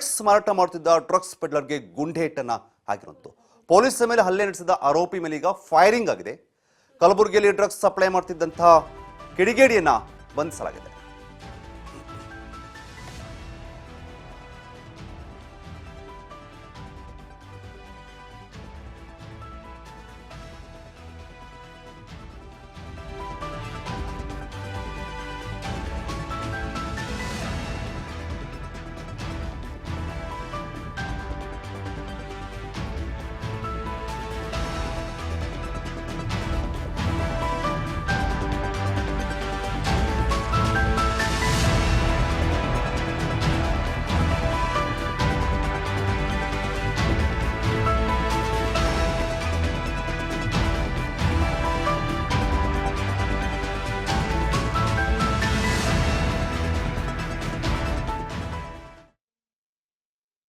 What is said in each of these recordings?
Forex ಮಾರಾಟ ಮಾಡುತ್ತಿದ್ದ drugs ಪೆಡ್ಲರ್ಗೆ ಗುಂಡೇಟನ್ನ ಹಾಕಿರುವಂತು. ಪೊಲೀಸರ ಮೇಲೆ ಹಲ್ಲೆ ನಡೆಸಿದ ಆರೋಪಿ ಮೇಲೆ ಈಗ ಫೈರಿಂಗ್ ಆಗಿದೆ. ಕಲಬುರಗಿಯಲ್ಲಿ ಡ್ರಗ್ಸ್ ಸಪ್ಲೈ ಮಾಡುತ್ತಿದ್ದಂತಹ ಕಿಡಿಗೇಡಿಯನ್ನ ಬಂಧಿಸಲಾಗಿದೆ.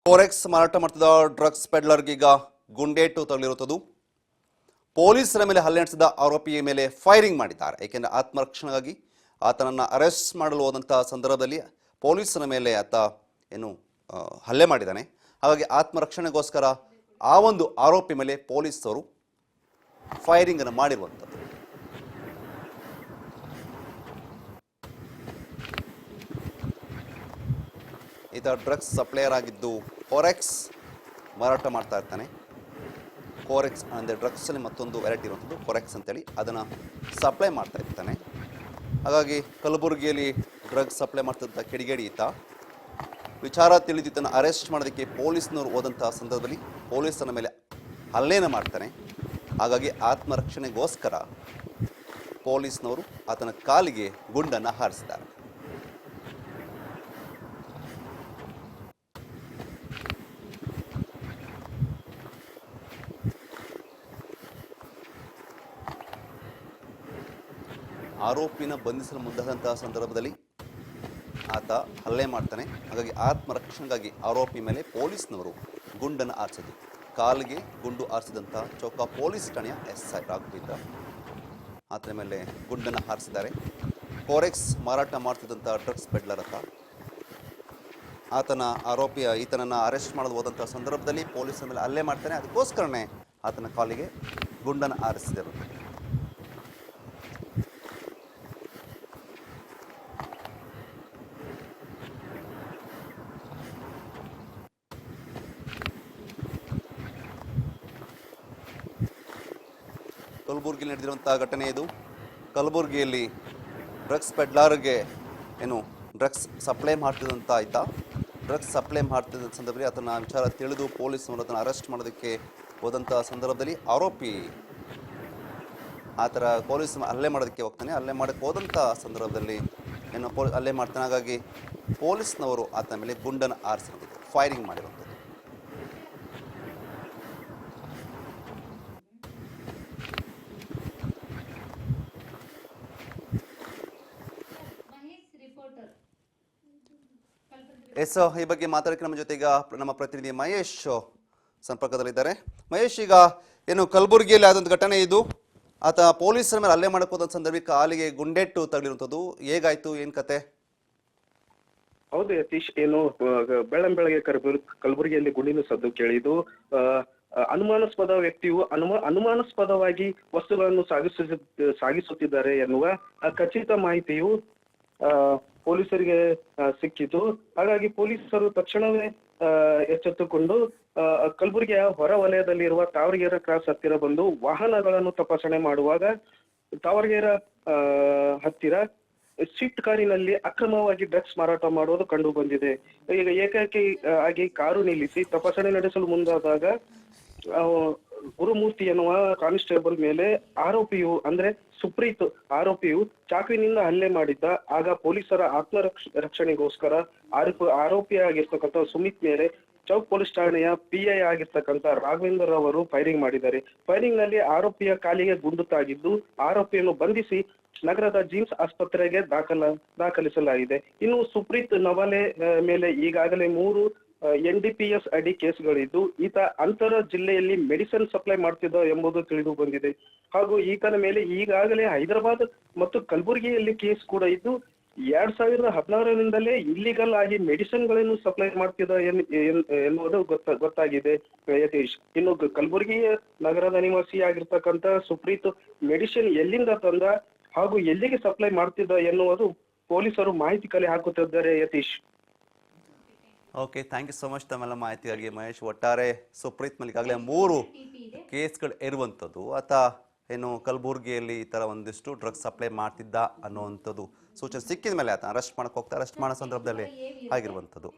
ಫಾರೆಕ್ಸ್ ಮಾರಾಟ ಮಾಡ್ತಿದ್ದ ಡ್ರಗ್ಸ್ ಪೆಡ್ಲರ್ಗೆ ಈಗ ಗುಂಡೇಟು ತಗುಲಿರುತ್ತದೆ. ಪೊಲೀಸರ ಮೇಲೆ ಹಲ್ಲೆ ನಡೆಸಿದ ಆರೋಪಿಯ ಮೇಲೆ ಫೈರಿಂಗ್ ಮಾಡಿದ್ದಾರೆ. ಏಕೆಂದರೆ ಆತ್ಮರಕ್ಷಣೆಗಾಗಿ ಆತನನ್ನು ಅರೆಸ್ಟ್ ಮಾಡಲು ಹೋದಂತಹ ಸಂದರ್ಭದಲ್ಲಿ ಪೊಲೀಸರ ಮೇಲೆ ಆತ ಹಲ್ಲೆ ಮಾಡಿದ್ದಾನೆ. ಹಾಗಾಗಿ ಆತ್ಮರಕ್ಷಣೆಗೋಸ್ಕರ ಆ ಒಂದು ಆರೋಪಿ ಮೇಲೆ ಪೊಲೀಸರು ಫೈರಿಂಗ್ ಅನ್ನು ಮಾಡಿರುವಂಥದ್ದು. ಈತ ಡ್ರಗ್ಸ್ ಸಪ್ಲೈಯರ್ ಆಗಿದ್ದು ಫಾರೆಕ್ಸ್ ಮಾರಾಟ ಮಾಡ್ತಾ ಇರ್ತಾನೆ. ಫಾರೆಕ್ಸ್ ಅಂದರೆ ಡ್ರಗ್ಸಲ್ಲಿ ಮತ್ತೊಂದು ವೆರೈಟಿ ಇರುವಂಥದ್ದು ಫಾರೆಕ್ಸ್ ಅಂತೇಳಿ, ಅದನ್ನು ಸಪ್ಲೈ ಮಾಡ್ತಾ ಇರ್ತಾನೆ. ಹಾಗಾಗಿ ಕಲಬುರಗಿಯಲ್ಲಿ ಡ್ರಗ್ಸ್ ಸಪ್ಲೈ ಮಾಡ್ತಿದ್ದ ಕಿಡಿಗೇಡಿ ಈತ. ವಿಚಾರ ತಿಳಿದು ಈತನ ಅರೆಸ್ಟ್ ಮಾಡೋದಕ್ಕೆ ಪೊಲೀಸ್ನವರು ಹೋದಂತಹ ಸಂದರ್ಭದಲ್ಲಿ ಪೊಲೀಸರ ಮೇಲೆ ಹಲ್ಲೆಯನ್ನು ಮಾಡ್ತಾನೆ. ಹಾಗಾಗಿ ಆತ್ಮರಕ್ಷಣೆಗೋಸ್ಕರ ಪೊಲೀಸ್ನವರು ಆತನ ಕಾಲಿಗೆ ಗುಂಡನ್ನು ಹಾರಿಸಿದ್ದಾರೆ. ಆರೋಪಿನ ಬಂಧಿಸಲು ಮುಂದಾದಂತಹ ಸಂದರ್ಭದಲ್ಲಿ ಆತ ಹಲ್ಲೆ ಮಾಡ್ತಾನೆ. ಹಾಗಾಗಿ ಆತ್ಮರಕ್ಷಣೆಗಾಗಿ ಆರೋಪಿ ಮೇಲೆ ಪೊಲೀಸ್ನವರು ಗುಂಡನ್ನು ಹಾರಿಸಿದ್ರು. ಕಾಲಿಗೆ ಗುಂಡು ಹಾರಿಸಿದಂಥ ಚೌಕ ಪೊಲೀಸ್ ಠಾಣೆಯ SI ರಾಘವೇಂದ್ರ ಆತನ ಮೇಲೆ ಗುಂಡನ್ನು ಹಾರಿಸಿದ್ದಾರೆ. ಫಾರೆಕ್ಸ್ ಮಾರಾಟ ಮಾಡ್ತಿದ್ದಂಥ ಡ್ರಗ್ಸ್ ಪೆಡ್ಲರ್ ಈತನನ್ನು ಅರೆಸ್ಟ್ ಮಾಡಲು ಹೋದಂಥ ಸಂದರ್ಭದಲ್ಲಿ ಪೊಲೀಸರ ಮೇಲೆ ಹಲ್ಲೆ ಮಾಡ್ತಾನೆ. ಅದಕ್ಕೋಸ್ಕರನೇ ಆತನ ಕಾಲಿಗೆ ಗುಂಡನ್ನು ಹಾರಿಸಿದಿರುತ್ತೆ. ಕಲಬುರಗಿಯಲ್ಲಿ ನಡೆದಿರುವಂಥ ಘಟನೆ ಇದು. ಕಲಬುರಗಿಯಲ್ಲಿ ಡ್ರಗ್ಸ್ ಪೆಡ್ಲರ್ಗೆ ಡ್ರಗ್ಸ್ ಸಪ್ಲೈ ಮಾಡ್ತಿದ್ದಂಥ ಡ್ರಗ್ಸ್ ಸಪ್ಲೈ ಮಾಡ್ತಿದ್ದ ಸಂದರ್ಭದಲ್ಲಿ ಆತನ ವಿಚಾರ ತಿಳಿದು ಪೊಲೀಸರು ಅದನ್ನು ಅರೆಸ್ಟ್ ಮಾಡೋದಕ್ಕೆ ಹೋದಂಥ ಸಂದರ್ಭದಲ್ಲಿ ಆರೋಪಿ ಪೊಲೀಸ್ ಹಲ್ಲೆ ಮಾಡೋದಕ್ಕೆ ಹೋಗ್ತಾನೆ. ಹಲ್ಲೆ ಮಾಡೋಕ್ಕೆ ಹೋದಂಥ ಸಂದರ್ಭದಲ್ಲಿ ಹಲ್ಲೆ ಮಾಡ್ತಾನೆ. ಹಾಗಾಗಿ ಪೊಲೀಸ್ನವರು ಆತನ ಮೇಲೆ ಗುಂಡನ್ನು ಹಾರಿಸಿರುವಂಥದ್ದು, ಫೈರಿಂಗ್ ಮಾಡಿರುವಂಥದ್ದು. ಈ ಬಗ್ಗೆ ಮಾತಾಡಕ್ಕೆ ನಮ್ಮ ಜೊತೆ ಈಗ ನಮ್ಮ ಪ್ರತಿನಿಧಿ ಮಹೇಶ್ ಸಂಪರ್ಕದಲ್ಲಿದ್ದಾರೆ. ಮಹೇಶ್, ಈಗ ಕಲಬುರಗಿಯಲ್ಲಿ ಆದಂಥ ಘಟನೆ ಇದು. ಆತ ಪೊಲೀಸರ ಮೇಲೆ ಹಲ್ಲೆ ಮಾಡಕ್ಕೆ ಹೋದ ಸಂದರ್ಭಕ್ಕೆ ಕಾಲಿಗೆ ಗುಂಡೆಟ್ಟು ತಗಲಿರುವಂಥದ್ದು. ಹೇಗಾಯ್ತು, ಏನ್ ಕತೆ? ಹೌದು ಯತೀಶ್, ಬೆಳಗ್ಗೆ ಕಲಬುರಗಿಯಲ್ಲಿ ಗುಂಡಿನ ಸದ್ದು ಕೇಳಿದ್ದು. ಅನುಮಾನಾಸ್ಪದ ವ್ಯಕ್ತಿಯು ಅನುಮಾನಾಸ್ಪದವಾಗಿ ವಸ್ತುಗಳನ್ನು ಸಾಗಿಸುತ್ತಿದ್ದಾರೆ ಎನ್ನುವ ಖಚಿತ ಮಾಹಿತಿಯು ಪೊಲೀಸರಿಗೆ ಸಿಕ್ಕಿತು. ಹಾಗಾಗಿ ಪೊಲೀಸರು ತಕ್ಷಣವೇ ಎಚ್ಚೆತ್ತುಕೊಂಡು ಕಲಬುರಗಿಯ ಹೊರ ವಲಯದಲ್ಲಿರುವ ತಾವರಗೆರೆ ಕ್ರಾಸ್ ಹತ್ತಿರ ಬಂದು ವಾಹನಗಳನ್ನು ತಪಾಸಣೆ ಮಾಡುವಾಗ ತಾವರಗೆರೆ ಹತ್ತಿರ ಸ್ವಿಫ್ಟ್ ಕಾರಿನಲ್ಲಿ ಅಕ್ರಮವಾಗಿ ಡ್ರಗ್ಸ್ ಮಾರಾಟ ಮಾಡುವುದು ಕಂಡು ಬಂದಿದೆ. ಈಗ ಏಕಾಏಕಿ ಆಗಿ ಕಾರು ನಿಲ್ಲಿಸಿ ತಪಾಸಣೆ ನಡೆಸಲು ಮುಂದಾದಾಗ ಗುರುಮೂರ್ತಿ ಎನ್ನುವ ಕಾನ್ಸ್ಟೇಬಲ್ ಮೇಲೆ ಸುಪ್ರೀತ್ ಆರೋಪಿಯು ಚಾಕುವಿನಿಂದ ಹಲ್ಲೆ ಮಾಡಿದ್ದ. ಆಗ ಪೊಲೀಸರ ರಕ್ಷಣೆಗೋಸ್ಕರ ಆರೋಪಿಯಾಗಿರ್ತಕ್ಕಂಥ ಸುಮಿತ್ ಮೇಲೆ ಚೌಕ್ ಪೊಲೀಸ್ ಠಾಣೆಯ PI ಆಗಿರ್ತಕ್ಕಂಥ ರಾಘವೇಂದ್ರ ಅವರು ಫೈರಿಂಗ್ ಮಾಡಿದ್ದಾರೆ. ಫೈರಿಂಗ್ ನಲ್ಲಿ ಆರೋಪಿಯ ಕಾಲಿಗೆ ಗುಂಡು ತಾಗಿದ್ದು ಆರೋಪಿಯನ್ನು ಬಂಧಿಸಿ ನಗರದ ಜಿಮ್ಸ್ ಆಸ್ಪತ್ರೆಗೆ ದಾಖಲಿಸಲಾಗಿದೆ. ಇನ್ನು ಸುಪ್ರೀತ್ ನವಲೆ ಮೇಲೆ ಈಗಾಗಲೇ 3 NDPS ಅಡಿ ಕೇಸ್ಗಳಿದ್ದು ಈತ ಅಂತರ ಜಿಲ್ಲೆಯಲ್ಲಿ ಮೆಡಿಸಿನ್ ಸಪ್ಲೈ ಮಾಡ್ತಿದ್ದ ಎಂಬುದು ತಿಳಿದು ಬಂದಿದೆ. ಹಾಗೂ ಈತನ ಮೇಲೆ ಈಗಾಗಲೇ ಹೈದರಾಬಾದ್ ಮತ್ತು ಕಲಬುರಗಿಯಲ್ಲಿ ಕೇಸ್ ಕೂಡ ಇದ್ದು 2016ರಿಂದಲೇ ಇಲ್ಲಿಗಲ್ ಆಗಿ ಮೆಡಿಸಿನ್ಗಳನ್ನು ಸಪ್ಲೈ ಮಾಡ್ತಿದ್ದ ಎನ್ನುವುದು ಗೊತ್ತಾಗಿದೆ ಯತೀಶ್. ಇನ್ನು ಕಲಬುರಗಿ ನಗರದ ನಿವಾಸಿ ಆಗಿರ್ತಕ್ಕಂಥ ಸುಪ್ರೀತ್ ಮೆಡಿಸಿನ್ ಎಲ್ಲಿಂದ ತಂದ ಹಾಗೂ ಎಲ್ಲಿಗೆ ಸಪ್ಲೈ ಮಾಡ್ತಿದ್ದ ಎನ್ನುವುದು ಪೊಲೀಸರು ಮಾಹಿತಿ ಕಲೆ ಹಾಕುತ್ತಿದ್ದಾರೆ Yatish. Okay, thank you so much ತಮ್ಮೆಲ್ಲ ಮಾಹಿತಿಗಾಗಿ ಮಹೇಶ್. ಒಟ್ಟಾರೆ ಸುಪ್ರೀತ್ ಮೇಲೆ ಈಗಾಗಲೇ 3 ಕೇಸ್ಗಳು ಇರುವಂಥದ್ದು. ಆತ ಏನು ಕಲಬುರಗಿಯಲ್ಲಿ ಈ ಥರ ಒಂದಿಷ್ಟು ಡ್ರಗ್ಸ್ ಸಪ್ಲೈ ಮಾಡ್ತಿದ್ದ ಅನ್ನುವಂಥದ್ದು ಸೂಚನೆ ಸಿಕ್ಕಿದ ಮೇಲೆ ಆತ ಅರೆಸ್ಟ್ ಮಾಡಕ್ಕೆ ಹೋಗ್ತಾ ಅರೆಸ್ಟ್ ಮಾಡೋ ಸಂದರ್ಭದಲ್ಲಿ ಆಗಿರುವಂಥದ್ದು.